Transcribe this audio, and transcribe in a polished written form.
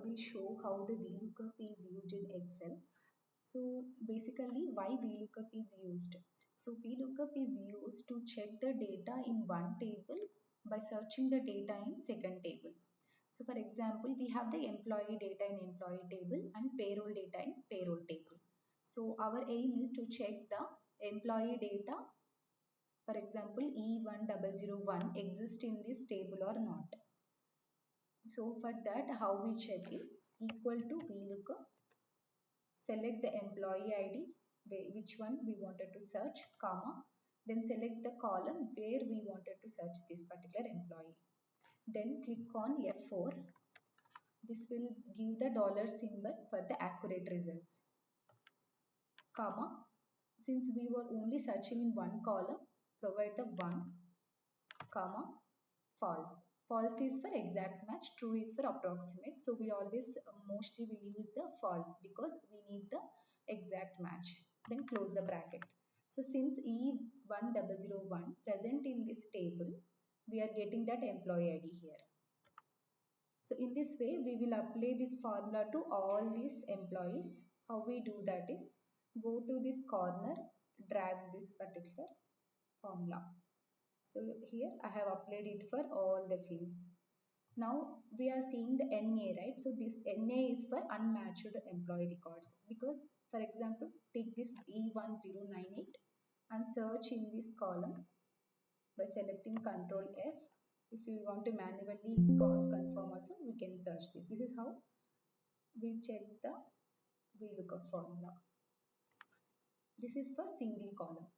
will show how the VLOOKUP is used in Excel. So basically why VLOOKUP is used. So VLOOKUP is used to check the data in one table by searching the data in second table. So for example, we have the employee data in employee table and payroll data in payroll table. So our aim is to check the employee data. For example, E1001 exists in this table or not. So for that, how we check is equal to VLOOKUP. Select the employee ID, which one we wanted to search, comma. Then select the column where we wanted to search this particular employee. Then click on F4. This will give the dollar symbol for the accurate results, comma. Since we were only searching in one column, provide the 1, comma, false. False is for exact match, true is for approximate. So we always mostly will use the false because we need the exact match. Then close the bracket. So since E1001 present in this table, we are getting that employee ID here. So in this way, we will apply this formula to all these employees. How we do that is go to this corner, drag this particular formula. So here I have applied it for all the fields. Now we are seeing the NA, right? So this NA is for unmatched employee records because, for example, take this E1098 and search in this column by selecting Control F. If you want to manually cross confirm also, we can search this. This is how we check the VLOOKUP formula. This is for single column.